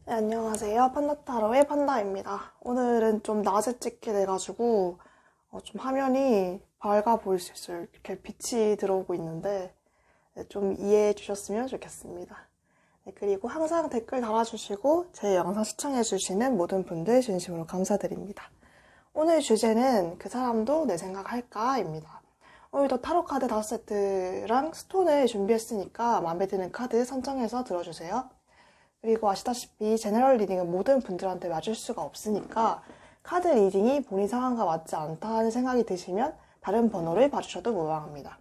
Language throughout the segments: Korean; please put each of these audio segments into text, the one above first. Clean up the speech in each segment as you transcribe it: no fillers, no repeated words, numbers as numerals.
네, 안녕하세요. 판다타로의 판다입니다. 오늘은 좀 낮에 찍게 돼가지고 좀 화면이 밝아 보일 수 있어요. 이렇게 빛이 들어오고 있는데 좀 이해해 주셨으면 좋겠습니다. 네, 그리고 항상 댓글 달아주시고 제 영상 시청해 주시는 모든 분들 진심으로 감사드립니다. 오늘 주제는 그 사람도 내 생각할까입니다. 오늘도 타로 카드 5세트랑 스톤을 준비했으니까 마음에 드는 카드 선정해서 들어주세요. 그리고 아시다시피 제너럴 리딩은 모든 분들한테 맞을 수가 없으니까 카드 리딩이 본인 상황과 맞지 않다는 생각이 드시면 다른 번호를 봐주셔도 무방합니다.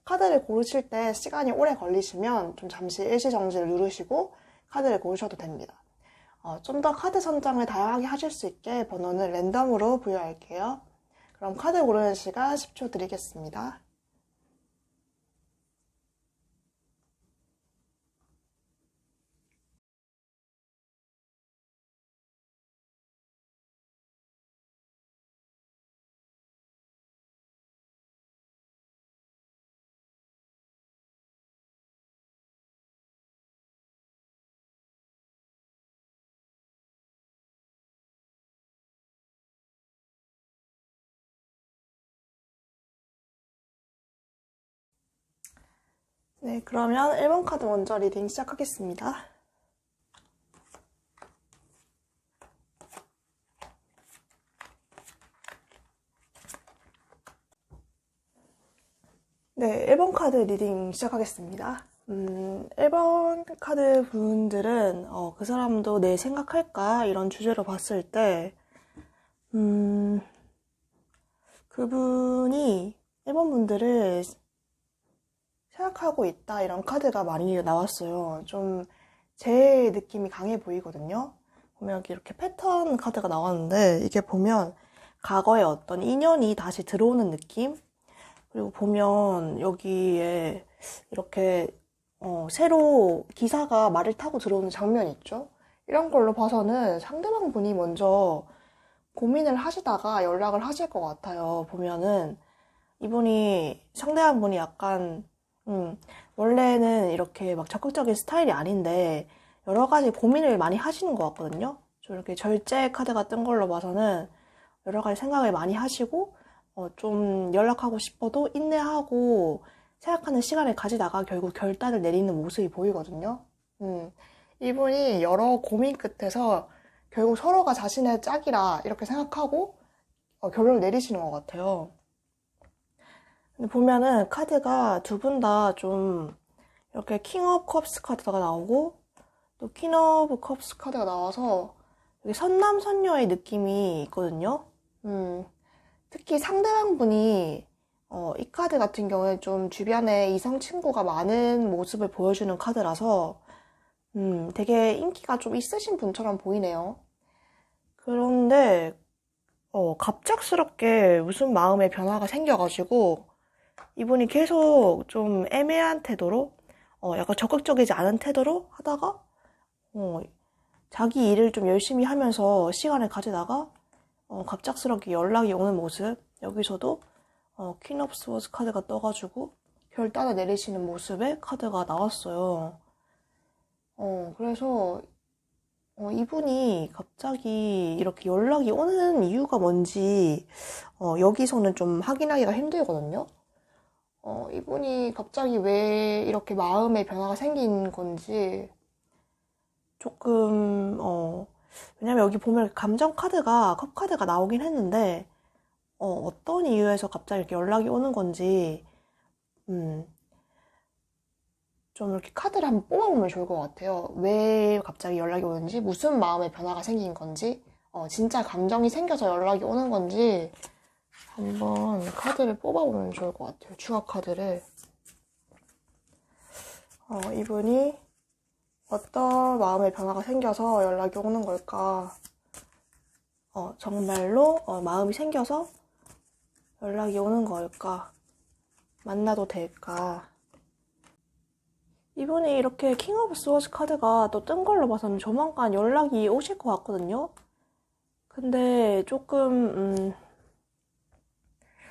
카드를 고르실 때 시간이 오래 걸리시면 좀 잠시 일시정지를 누르시고 카드를 고르셔도 됩니다. 좀 더 카드 선정을 다양하게 하실 수 있게 번호는 랜덤으로 부여할게요. 그럼 카드 고르는 시간 10초 드리겠습니다. 네, 그러면 1번 카드 먼저 리딩 시작하겠습니다. 네, 1번 카드 리딩 시작하겠습니다. 1번 카드 분들은 그 사람도 내 생각할까? 이런 주제로 봤을 때 그분이 1번 분들을 생각하고 있다 이런 카드가 많이 나왔어요. 좀 제 느낌이 강해 보이거든요. 보면 여기 이렇게 패턴 카드가 나왔는데 이게 보면 과거의 어떤 인연이 다시 들어오는 느낌? 그리고 보면 여기에 이렇게 새로 기사가 말을 타고 들어오는 장면이 있죠. 이런 걸로 봐서는 상대방 분이 먼저 고민을 하시다가 연락을 하실 것 같아요. 보면은 이분이 상대방 분이 약간 원래는 이렇게 막 적극적인 스타일이 아닌데 여러 가지 고민을 많이 하시는 것 같거든요. 좀 이렇게 절제 카드가 뜬 걸로 봐서는 여러 가지 생각을 많이 하시고 좀 연락하고 싶어도 인내하고 생각하는 시간을 가지다가 결국 결단을 내리는 모습이 보이거든요. 이분이 여러 고민 끝에서 결국 서로가 자신의 짝이라 이렇게 생각하고 결론을 내리시는 것 같아요. 근데 보면은 카드가 두 분 다 좀 이렇게 킹 오브 컵스 카드가 나오고 또 퀸 오브 컵스 카드가 나와서 여기 선남선녀의 느낌이 있거든요. 특히 상대방 분이 이 카드 같은 경우에 좀 주변에 이성 친구가 많은 모습을 보여주는 카드라서 되게 인기가 좀 있으신 분처럼 보이네요. 그런데 갑작스럽게 무슨 마음의 변화가 생겨가지고 이분이 계속 좀 애매한 태도로 약간 적극적이지 않은 태도로 하다가 자기 일을 좀 열심히 하면서 시간을 가지다가 갑작스럽게 연락이 오는 모습. 여기서도 퀸 오브 스워즈 카드가 떠가지고 결단을 내리시는 모습의 카드가 나왔어요. 그래서 이분이 갑자기 이렇게 연락이 오는 이유가 뭔지 여기서는 좀 확인하기가 힘들거든요. 이분이 갑자기 왜 이렇게 마음의 변화가 생긴 건지 조금 왜냐면 여기 보면 감정 카드가 컵 카드가 나오긴 했는데 어떤 이유에서 갑자기 이렇게 연락이 오는 건지 좀 이렇게 카드를 한번 뽑아보면 좋을 것 같아요. 왜 갑자기 연락이 오는지, 무슨 마음의 변화가 생긴 건지, 진짜 감정이 생겨서 연락이 오는 건지 한번 카드를 뽑아보면 좋을 것 같아요. 추가 카드를. 이분이 어떤 마음의 변화가 생겨서 연락이 오는 걸까? 정말로 마음이 생겨서 연락이 오는 걸까? 만나도 될까? 이분이 이렇게 킹 오브 스워즈 카드가 또 뜬 걸로 봐서는 조만간 연락이 오실 것 같거든요. 근데 조금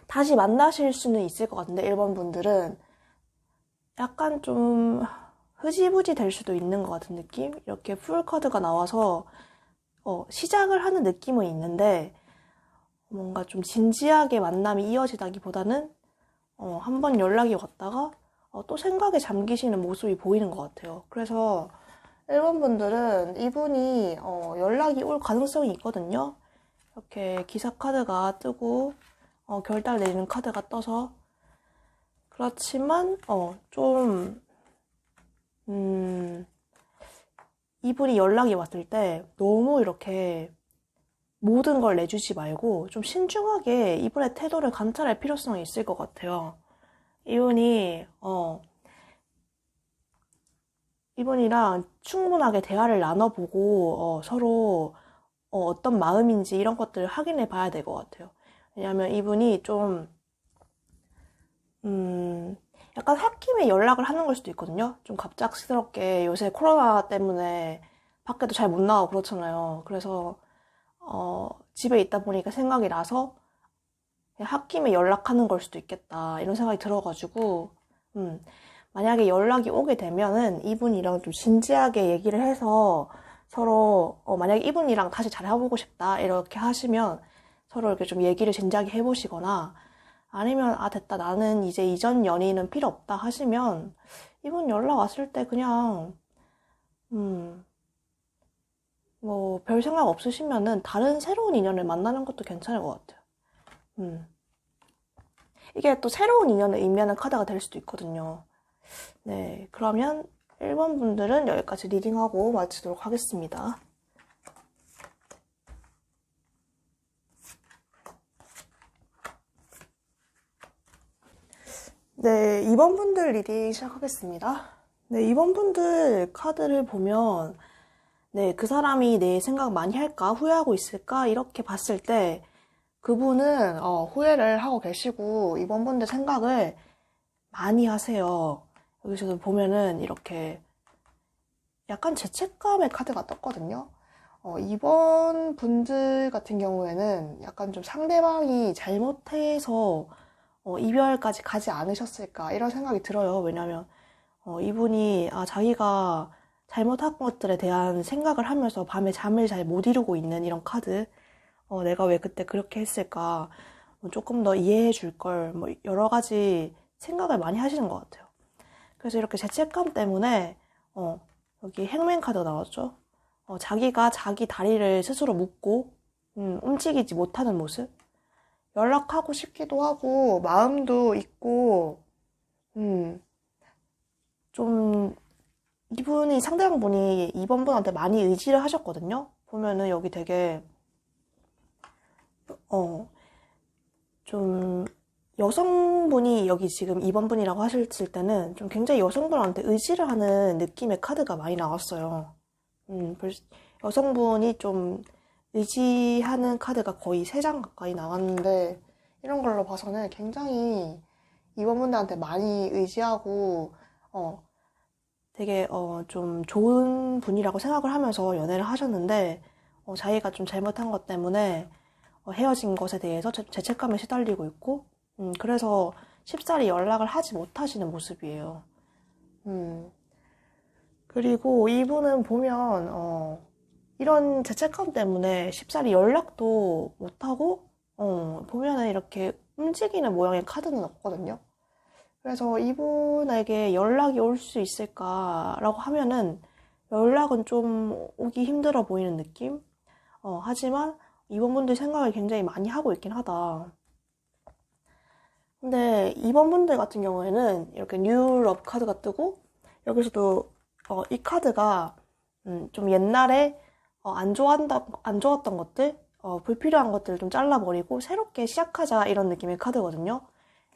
다시 만나실 수는 있을 것 같은데 1번 분들은 약간 좀 흐지부지 될 수도 있는 것 같은 느낌? 이렇게 풀 카드가 나와서 시작을 하는 느낌은 있는데 뭔가 좀 진지하게 만남이 이어지다기보다는 한번 연락이 왔다가 또 생각에 잠기시는 모습이 보이는 것 같아요. 그래서 1번 분들은 이분이 연락이 올 가능성이 있거든요. 이렇게 기사 카드가 뜨고 결달 내리는 카드가 떠서 그렇지만 좀 이분이 연락이 왔을 때 너무 이렇게 모든 걸 내주지 말고 좀 신중하게 이분의 태도를 관찰할 필요성이 있을 것 같아요. 이분이 이분이랑 충분하게 대화를 나눠보고 서로 어떤 마음인지 이런 것들을 확인해 봐야 될 것 같아요. 왜냐하면 이분이 좀 약간 홧김에 연락을 하는 걸 수도 있거든요. 좀 갑작스럽게 요새 코로나 때문에 밖에도 잘 못 나가고 그렇잖아요. 그래서 집에 있다 보니까 생각이 나서 그냥 홧김에 연락하는 걸 수도 있겠다 이런 생각이 들어가지고 만약에 연락이 오게 되면은 이분이랑 좀 진지하게 얘기를 해서 서로 만약에 이분이랑 다시 잘 해보고 싶다 이렇게 하시면 서로 이렇게 좀 얘기를 진지하게 해보시거나 아니면 됐다 나는 이제 이전 연인은 필요 없다 하시면 이분 연락 왔을 때 그냥 뭐 별 생각 없으시면은 다른 새로운 인연을 만나는 것도 괜찮을 것 같아요. 이게 또 새로운 인연을 의미하는 카드가 될 수도 있거든요. 네, 그러면 1번 분들은 여기까지 리딩하고 마치도록 하겠습니다. 네, 2번 분들 리딩 시작하겠습니다. 네, 2번 분들 카드를 보면 네, 그 사람이 내 생각 많이 할까? 후회하고 있을까? 이렇게 봤을 때 그분은 후회를 하고 계시고 2번 분들 생각을 많이 하세요. 여기서도 보면은 이렇게 약간 죄책감의 카드가 떴거든요. 2번 분들 같은 경우에는 약간 좀 상대방이 잘못해서 이별까지 가지 않으셨을까 이런 생각이 들어요. 왜냐면 이분이 자기가 잘못한 것들에 대한 생각을 하면서 밤에 잠을 잘 못 이루고 있는 이런 카드. 내가 왜 그때 그렇게 했을까? 조금 더 이해해 줄 걸, 뭐 여러 가지 생각을 많이 하시는 것 같아요. 그래서 이렇게 죄책감 때문에 여기 행맨 카드가 나왔죠. 자기가 자기 다리를 스스로 묶고 움직이지 못하는 모습. 연락하고 싶기도 하고 마음도 있고 좀 이분이 상대방분이 이번 분한테 많이 의지를 하셨거든요. 보면은 여기 되게 좀 여성분이 여기 지금 2번 분이라고 하실 때는 좀 굉장히 여성분한테 의지를 하는 느낌의 카드가 많이 나왔어요. 여성분이 좀 의지하는 카드가 거의 3장 가까이 나왔는데 이런 걸로 봐서는 굉장히 2번 분들한테 많이 의지하고 되게 좀 좋은 분이라고 생각을 하면서 연애를 하셨는데 자기가 좀 잘못한 것 때문에 헤어진 것에 대해서 죄책감에 시달리고 있고 그래서 쉽사리 연락을 하지 못하시는 모습이에요. 그리고 이분은 보면 이런 죄책감 때문에 쉽사리 연락도 못하고 보면은 이렇게 움직이는 모양의 카드는 없거든요. 그래서 이분에게 연락이 올 수 있을까라고 하면은 연락은 좀 오기 힘들어 보이는 느낌? 하지만 이번 분들 생각을 굉장히 많이 하고 있긴 하다. 근데 이번 분들 같은 경우에는 이렇게 뉴 러브 카드가 뜨고 여기서도 이 카드가 좀 옛날에 안 좋았던 것들, 불필요한 것들을 좀 잘라버리고 새롭게 시작하자 이런 느낌의 카드거든요.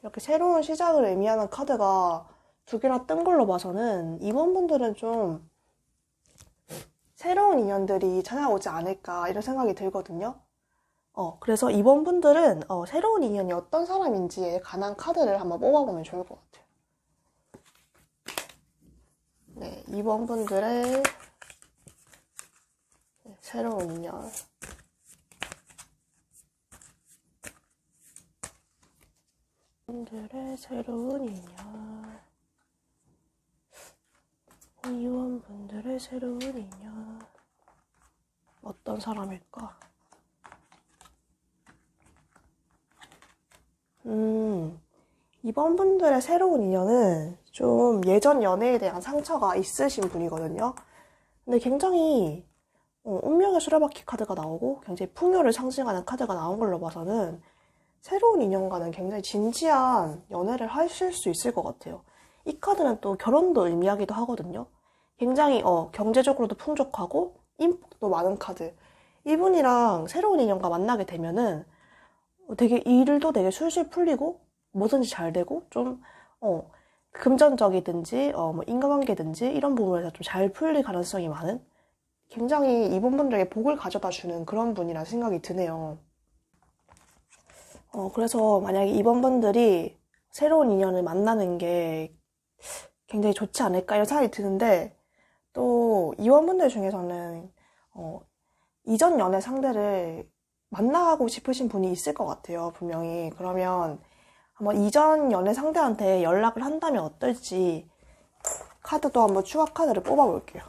이렇게 새로운 시작을 의미하는 카드가 2개나 뜬 걸로 봐서는 이번 분들은 좀 새로운 인연들이 찾아오지 않을까 이런 생각이 들거든요. 그래서 이번 분들은 새로운 인연이 어떤 사람인지에 관한 카드를 한번 뽑아보면 좋을 것 같아요. 네, 이번 분들의 새로운 인연. 분들의 새로운 인연. 이원분들의 새로운 인연. 어떤 사람일까? 이번 분들의 새로운 인연은 좀 예전 연애에 대한 상처가 있으신 분이거든요. 근데 굉장히 운명의 수레바퀴 카드가 나오고 굉장히 풍요를 상징하는 카드가 나온 걸로 봐서는 새로운 인연과는 굉장히 진지한 연애를 하실 수 있을 것 같아요. 이 카드는 또 결혼도 의미하기도 하거든요. 굉장히 경제적으로도 풍족하고 인복도 많은 카드. 이분이랑 새로운 인연과 만나게 되면은 되게 일도 되게 술술 풀리고 뭐든지 잘 되고 좀 금전적이든지 뭐 인간관계든지 이런 부분에서 좀 잘 풀릴 가능성이 많은 굉장히 이분 분들에게 복을 가져다 주는 그런 분이라 생각이 드네요. 그래서 만약에 이번 분들이 새로운 인연을 만나는 게 굉장히 좋지 않을까 이런 생각이 드는데 또 이원분들 중에서는 이전 연애 상대를 만나고 싶으신 분이 있을 것 같아요, 분명히. 그러면 한번 이전 연애 상대한테 연락을 한다면 어떨지 카드도 한번 추가 카드를 뽑아볼게요.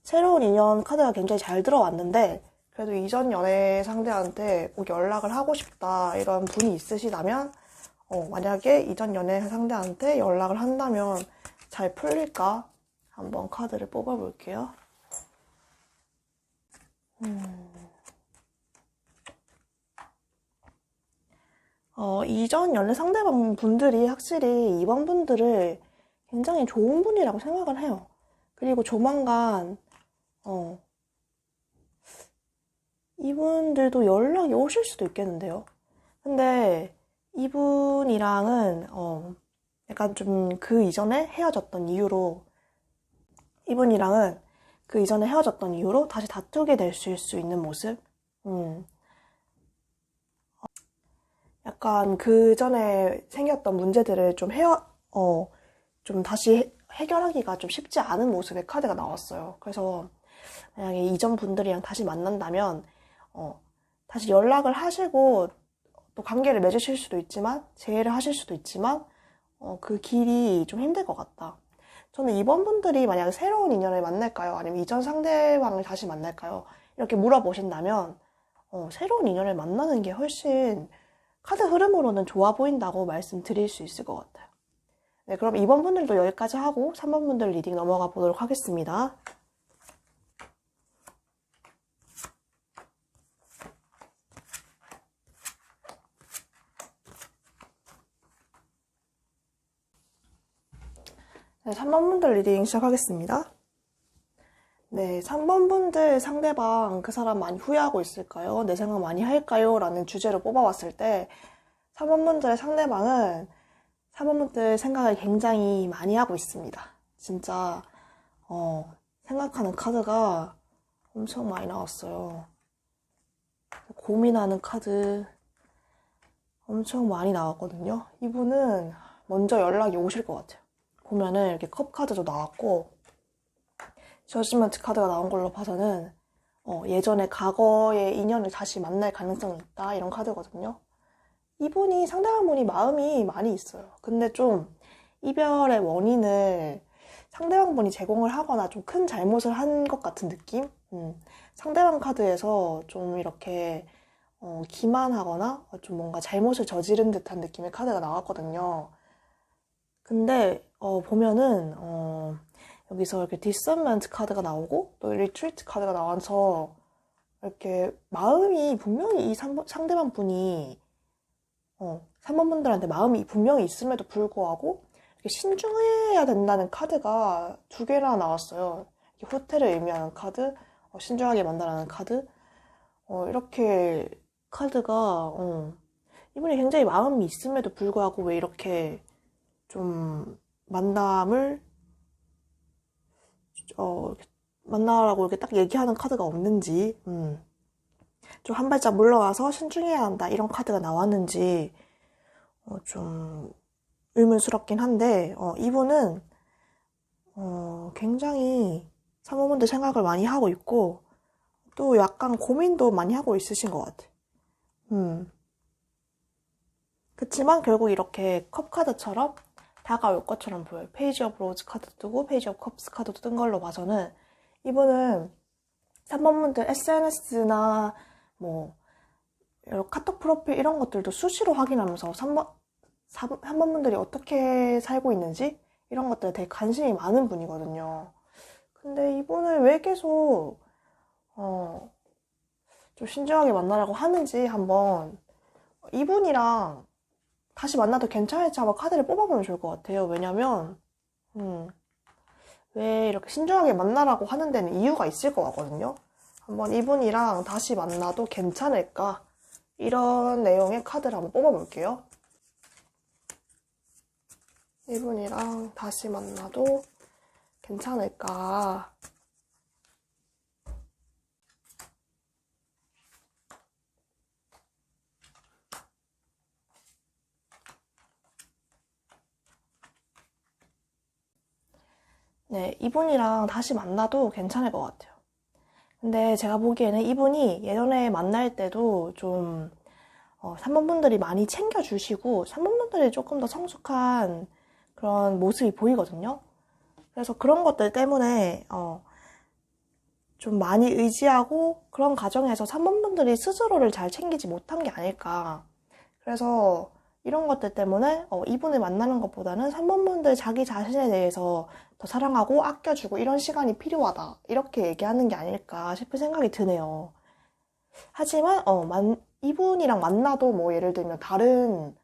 새로운 인연 카드가 굉장히 잘 들어왔는데 그래도 이전 연애 상대한테 꼭 연락을 하고 싶다 이런 분이 있으시다면 만약에 이전 연애 상대한테 연락을 한다면 잘 풀릴까? 한번 카드를 뽑아볼게요. 이전 연애 상대방 분들이 확실히 이번 분들을 굉장히 좋은 분이라고 생각을 해요. 그리고 조만간 이분들도 연락이 오실 수도 있겠는데요. 근데 이분이랑은 약간 좀 그 이전에 헤어졌던 이유로 이분이랑은 그 이전에 헤어졌던 이유로 다시 다투게 될 수 있는 모습. 약간 그 전에 생겼던 문제들을 좀 다시 해결하기가 좀 쉽지 않은 모습의 카드가 나왔어요. 그래서 만약에 이전 분들이랑 다시 만난다면 다시 연락을 하시고 또 관계를 맺으실 수도 있지만 재회를 하실 수도 있지만 그 길이 좀 힘들 것 같다. 저는 이번 분들이 만약에 새로운 인연을 만날까요? 아니면 이전 상대방을 다시 만날까요? 이렇게 물어보신다면 새로운 인연을 만나는 게 훨씬 카드 흐름으로는 좋아 보인다고 말씀드릴 수 있을 것 같아요. 네, 그럼 2번 분들도 여기까지 하고 3번 분들 리딩 넘어가 보도록 하겠습니다. 네, 3번 분들 리딩 시작하겠습니다. 네, 3번 분들 상대방 그 사람 많이 후회하고 있을까요? 내 생각 많이 할까요? 라는 주제로 뽑아봤을 때 3번 분들의 상대방은 3번 분들 생각을 굉장히 많이 하고 있습니다. 진짜 생각하는 카드가 엄청 많이 나왔어요. 고민하는 카드 엄청 많이 나왔거든요. 이분은 먼저 연락이 오실 것 같아요. 보면은 이렇게 컵 카드도 나왔고 저지먼트 카드가 나온 걸로 봐서는 예전에 과거의 인연을 다시 만날 가능성이 있다 이런 카드거든요. 이분이 상대방 분이 마음이 많이 있어요. 근데 좀 이별의 원인을 상대방 분이 제공을 하거나 좀 큰 잘못을 한 것 같은 느낌? 상대방 카드에서 좀 이렇게 기만하거나 좀 뭔가 잘못을 저지른 듯한 느낌의 카드가 나왔거든요. 근데 보면은 여기서 이렇게 디서먼트 카드가 나오고 또 리트리트 카드가 나와서 이렇게 마음이 분명히 이 상대방 분이 3번 분들한테 마음이 분명히 있음에도 불구하고 이렇게 신중해야 된다는 카드가 2개나 나왔어요. 후퇴를 의미하는 카드, 신중하게 만나라는 카드. 이렇게 카드가 이분이 굉장히 마음이 있음에도 불구하고 왜 이렇게 좀 만나라고 이렇게 딱 얘기하는 카드가 없는지, 좀 한 발짝 물러와서 신중해야 한다 이런 카드가 나왔는지 좀 의문스럽긴 한데 이분은 굉장히 사모분들 생각을 많이 하고 있고 또 약간 고민도 많이 하고 있으신 것 같아. 그치만 결국 이렇게 컵 카드처럼 다가올 것처럼 보여요. 페이지 오브 로즈 카드도 뜨고 페이지 오브 컵스 카드도 뜬 걸로 봐서는 이분은 3번 분들 SNS나 뭐 여러 카톡 프로필 이런 것들도 수시로 확인하면서 3번 분들이 어떻게 살고 있는지 이런 것들에 되게 관심이 많은 분이거든요. 근데 이분을 왜 계속 좀 신중하게 만나라고 하는지 한번 이분이랑 다시 만나도 괜찮을지 한번 카드를 뽑아보면 좋을 것 같아요. 왜냐면 왜 이렇게 신중하게 만나라고 하는 데는 이유가 있을 것 같거든요. 한번 이분이랑 다시 만나도 괜찮을까? 이런 내용의 카드를 한번 뽑아볼게요. 이분이랑 다시 만나도 괜찮을까? 네, 이분이랑 다시 만나도 괜찮을 것 같아요. 근데 제가 보기에는 이분이 예전에 만날 때도 좀 3번 분들이 많이 챙겨주시고 3번 분들이 조금 더 성숙한 그런 모습이 보이거든요. 그래서 그런 것들 때문에 좀 많이 의지하고 그런 과정에서 3번 분들이 스스로를 잘 챙기지 못한 게 아닐까. 그래서 이런 것들 때문에 이분을 만나는 것보다는 3번 분들 자기 자신에 대해서 더 사랑하고 아껴주고 이런 시간이 필요하다. 이렇게 얘기하는 게 아닐까 싶은 생각이 드네요. 하지만 이분이랑 만나도 뭐 예를 들면 다른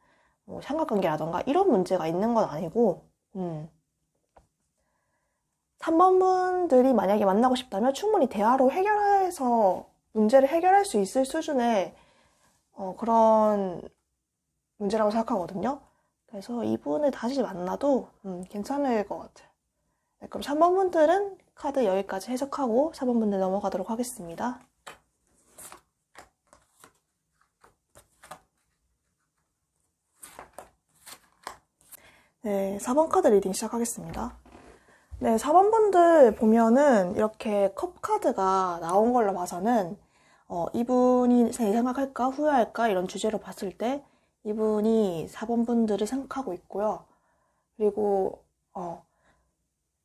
뭐 삼각관계라던가 이런 문제가 있는 건 아니고 3번 분들이 만약에 만나고 싶다면 충분히 대화로 해결해서 문제를 해결할 수 있을 수준의 그런 문제라고 생각하거든요. 그래서 이분을 다시 만나도 괜찮을 것 같아요. 네, 그럼 3번 분들은 카드 여기까지 해석하고 4번 분들 넘어가도록 하겠습니다. 네, 4번 카드 리딩 시작하겠습니다. 네, 4번 분들 보면은 이렇게 컵 카드가 나온 걸로 봐서는 이분이 생각할까 후회할까 이런 주제로 봤을 때 이분이 4번 분들을 생각하고 있고요. 그리고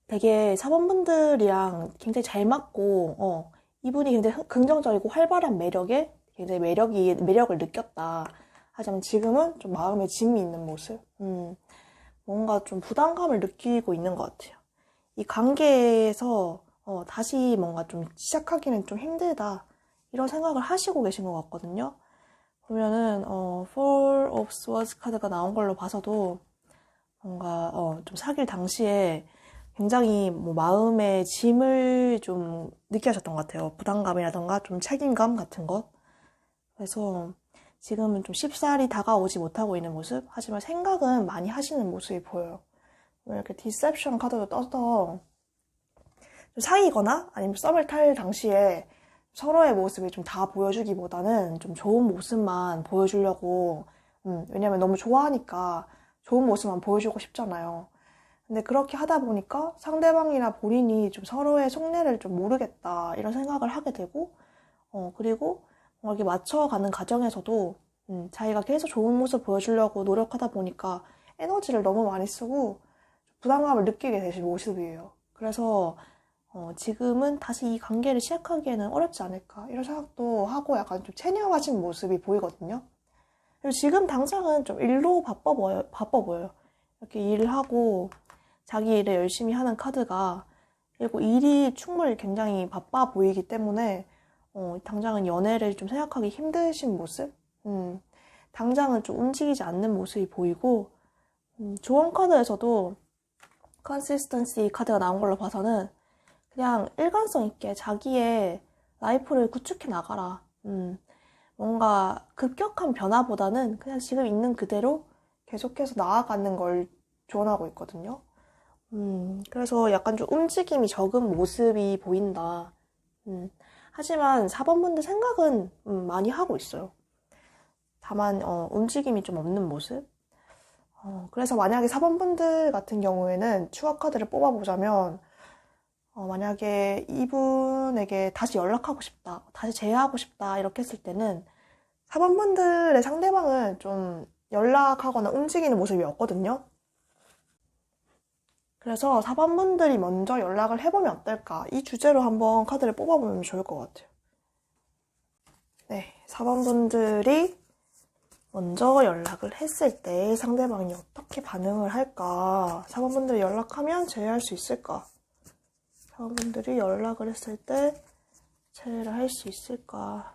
되게 4번 분들이랑 굉장히 잘 맞고 이분이 굉장히 긍정적이고 활발한 매력에 굉장히 매력을 느꼈다. 하지만 지금은 좀 마음에 짐이 있는 모습. 뭔가 좀 부담감을 느끼고 있는 것 같아요. 이 관계에서 다시 뭔가 좀 시작하기는 좀 힘들다. 이런 생각을 하시고 계신 것 같거든요. 보면은 Four of Swords 카드가 나온 걸로 봐서도 뭔가 좀 사귈 당시에 굉장히 뭐 마음의 짐을 좀 느끼셨던 것 같아요. 부담감이라던가 좀 책임감 같은 것. 그래서 지금은 좀 쉽사리 다가오지 못하고 있는 모습. 하지만 생각은 많이 하시는 모습이 보여요. 이렇게 디셉션 카드도 떠서 좀 사귀거나 아니면 썸을 탈 당시에 서로의 모습을 좀 다 보여주기보다는 좀 좋은 모습만 보여주려고 왜냐면 너무 좋아하니까 좋은 모습만 보여주고 싶잖아요. 근데 그렇게 하다 보니까 상대방이나 본인이 좀 서로의 속내를 좀 모르겠다 이런 생각을 하게 되고 그리고 이렇게 맞춰가는 과정에서도 자기가 계속 좋은 모습 보여주려고 노력하다 보니까 에너지를 너무 많이 쓰고 부담감을 느끼게 되신 모습이에요. 그래서 지금은 다시 이 관계를 시작하기에는 어렵지 않을까 이런 생각도 하고 약간 좀 체념하신 모습이 보이거든요. 그리고 지금 당장은 좀 일로 바빠 보여요. 이렇게 일을 하고 자기 일을 열심히 하는 카드가 그리고 일이 충분히 굉장히 바빠 보이기 때문에 당장은 연애를 좀 생각하기 힘드신 모습? 당장은 좀 움직이지 않는 모습이 보이고 조언 카드에서도 컨시스턴시 카드가 나온 걸로 봐서는 그냥 일관성 있게 자기의 라이프를 구축해 나가라. 뭔가 급격한 변화보다는 그냥 지금 있는 그대로 계속해서 나아가는 걸 조언하고 있거든요. 그래서 약간 좀 움직임이 적은 모습이 보인다. 하지만 4번 분들 생각은 많이 하고 있어요. 다만 움직임이 좀 없는 모습. 그래서 만약에 4번 분들 같은 경우에는 추가 카드를 뽑아보자면 만약에 이분에게 다시 연락하고 싶다, 다시 재회하고 싶다 이렇게 했을 때는 4번 분들의 상대방은 좀 연락하거나 움직이는 모습이 없거든요. 그래서 4번분들이 먼저 연락을 해보면 어떨까? 이 주제로 한번 카드를 뽑아보면 좋을 것 같아요. 네, 4번분들이 먼저 연락을 했을 때 상대방이 어떻게 반응을 할까? 4번분들이 연락하면 제외할 수 있을까? 4번분들이 연락을 했을 때 제외를 할 수 있을까?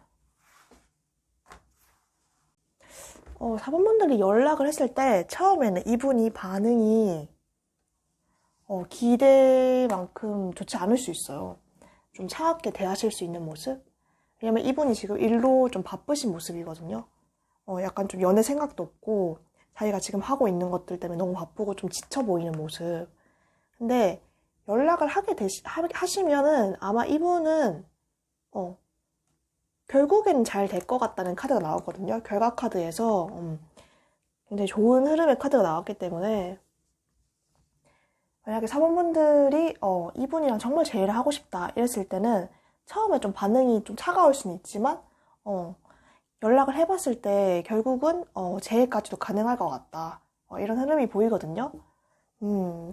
4번분들이 연락을 했을 때 처음에는 이분이 반응이 기대만큼 좋지 않을 수 있어요. 좀 차갑게 대하실 수 있는 모습? 왜냐면 이분이 지금 일로 좀 바쁘신 모습이거든요. 약간 좀 연애 생각도 없고 자기가 지금 하고 있는 것들 때문에 너무 바쁘고 좀 지쳐 보이는 모습. 근데 연락을 하시면은 아마 이분은 결국에는 잘 될 것 같다는 카드가 나왔거든요. 결과 카드에서 굉장히 좋은 흐름의 카드가 나왔기 때문에 만약에 사모분들이 이분이랑 정말 제의를 하고 싶다 이랬을 때는 처음에 좀 반응이 좀 차가울 수는 있지만 연락을 해봤을 때 결국은 제의까지도 가능할 것 같다. 이런 흐름이 보이거든요.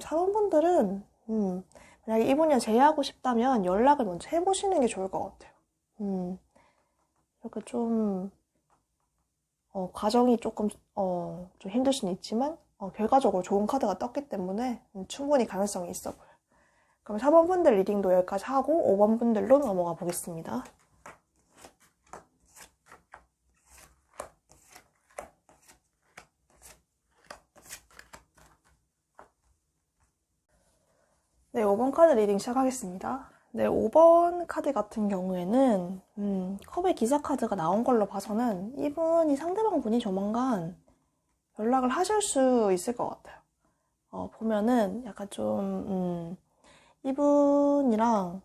사모분들은 만약에 이분이랑 제의하고 싶다면 연락을 먼저 해보시는 게 좋을 것 같아요. 이렇게 좀 과정이 조금 좀 힘들 수는 있지만 결과적으로 좋은 카드가 떴기 때문에 충분히 가능성이 있어 보여요. 그럼 4번 분들 리딩도 여기까지 하고 5번 분들로 넘어가 보겠습니다. 네, 5번 카드 리딩 시작하겠습니다. 네, 5번 카드 같은 경우에는 컵의 기사 카드가 나온 걸로 봐서는 이분이 상대방 분이 조만간 연락을 하실 수 있을 것 같아요. 보면은 약간 좀 이분이랑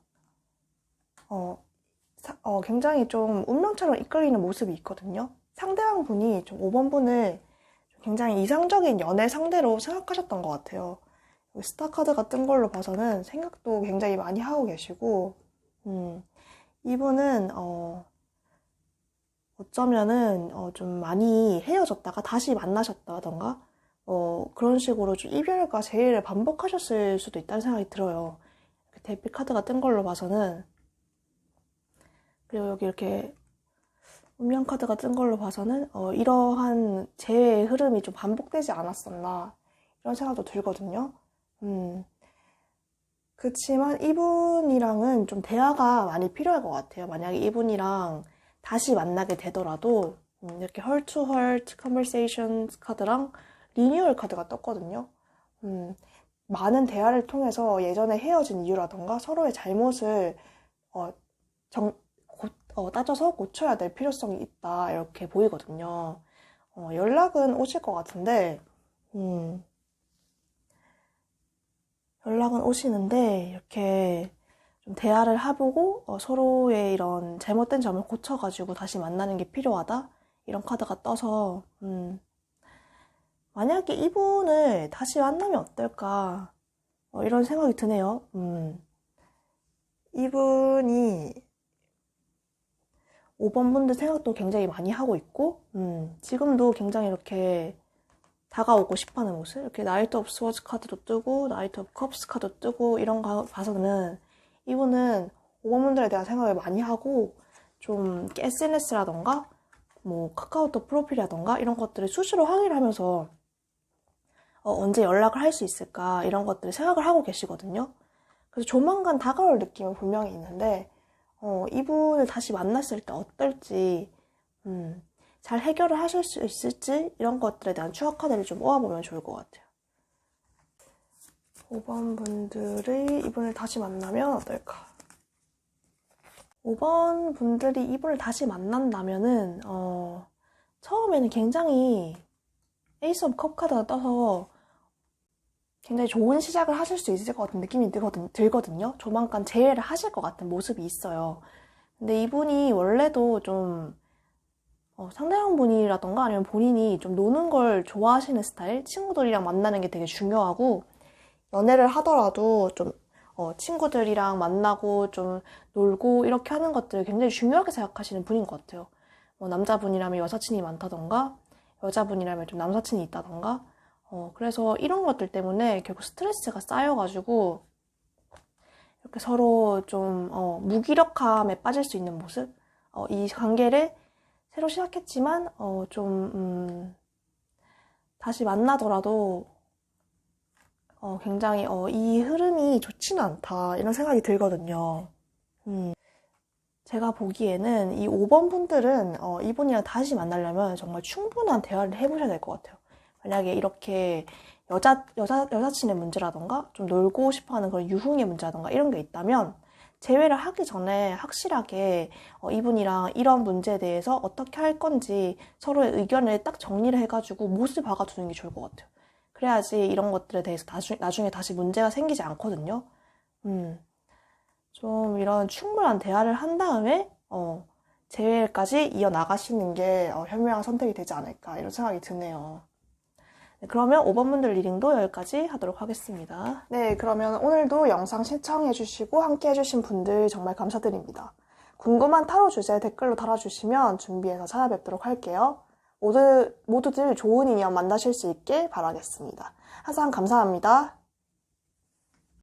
굉장히 좀 운명처럼 이끌리는 모습이 있거든요. 상대방 분이 좀 5번 분을 굉장히 이상적인 연애 상대로 생각하셨던 것 같아요. 스타 카드가 뜬 걸로 봐서는 생각도 굉장히 많이 하고 계시고 이분은 어쩌면은 좀 많이 헤어졌다가 다시 만나셨다던가 그런 식으로 좀 이별과 재회를 반복하셨을 수도 있다는 생각이 들어요. 대피 카드가 뜬 걸로 봐서는. 그리고 여기 이렇게 운명 카드가 뜬 걸로 봐서는 이러한 재회의 흐름이 좀 반복되지 않았었나 이런 생각도 들거든요. 그렇지만 이분이랑은 좀 대화가 많이 필요할 것 같아요. 만약에 이분이랑 다시 만나게 되더라도 이렇게 heart to heart conversation 카드랑 리뉴얼 카드가 떴거든요. 많은 대화를 통해서 예전에 헤어진 이유라던가 서로의 잘못을 따져서 고쳐야 될 필요성이 있다 이렇게 보이거든요. 연락은 오실 것 같은데 연락은 오시는데 이렇게 좀 대화를 해보고 서로의 이런 잘못된 점을 고쳐가지고 다시 만나는 게 필요하다 이런 카드가 떠서 만약에 이분을 다시 만나면 어떨까 이런 생각이 드네요. 이분이 5번 분들 생각도 굉장히 많이 하고 있고 지금도 굉장히 이렇게 다가오고 싶어하는 모습. 이렇게 나이트 오브 스워즈 카드도 뜨고 나이트 오브 컵스 카드도 뜨고 이런 거 봐서는 이분은 5번 분들에 대한 생각을 많이 하고 좀 SNS라던가 뭐 카카오톡 프로필이라던가 이런 것들을 수시로 확인을 하면서 언제 연락을 할 수 있을까 이런 것들을 생각을 하고 계시거든요. 그래서 조만간 다가올 느낌은 분명히 있는데 이분을 다시 만났을 때 어떨지 잘 해결을 하실 수 있을지 이런 것들에 대한 추억 카드를 좀 모아보면 좋을 것 같아요. 5번 분들이 이분을 다시 만나면 어떨까? 5번 분들이 이분을 다시 만난다면은 처음에는 굉장히 에이스 오브 컵 카드가 떠서 굉장히 좋은 시작을 하실 수 있을 것 같은 느낌이 들거든요. 조만간 재회를 하실 것 같은 모습이 있어요. 근데 이분이 원래도 좀 상대방 분이라던가 아니면 본인이 좀 노는 걸 좋아하시는 스타일, 친구들이랑 만나는 게 되게 중요하고 연애를 하더라도 좀 친구들이랑 만나고 좀 놀고 이렇게 하는 것들을 굉장히 중요하게 생각하시는 분인 것 같아요. 남자분이라면 여사친이 많다던가 여자분이라면 좀 남사친이 있다던가 그래서 이런 것들 때문에 결국 스트레스가 쌓여가지고 이렇게 서로 좀 무기력함에 빠질 수 있는 모습? 이 관계를 새로 시작했지만 다시 만나더라도 굉장히 이 흐름이 좋지는 않다 이런 생각이 들거든요. 제가 보기에는 이 5번 분들은 이분이랑 다시 만나려면 정말 충분한 대화를 해보셔야 될 것 같아요. 만약에 이렇게 여사친의 문제라던가 좀 놀고 싶어하는 그런 유흥의 문제라던가 이런 게 있다면 재회를 하기 전에 확실하게 이분이랑 이런 문제에 대해서 어떻게 할 건지 서로의 의견을 딱 정리를 해가지고 못을 박아두는 게 좋을 것 같아요. 그래야지 이런 것들에 대해서 나중에 다시 문제가 생기지 않거든요. 좀 이런 충분한 대화를 한 다음에 재회까지 이어나가시는 게 현명한 선택이 되지 않을까 이런 생각이 드네요. 네, 그러면 5번 분들 리딩도 여기까지 하도록 하겠습니다. 네, 그러면 오늘도 영상 시청해주시고 함께 해주신 분들 정말 감사드립니다. 궁금한 타로 주제 댓글로 달아주시면 준비해서 찾아뵙도록 할게요. 모두들 좋은 인연 만나실 수 있길 바라겠습니다. 항상 감사합니다.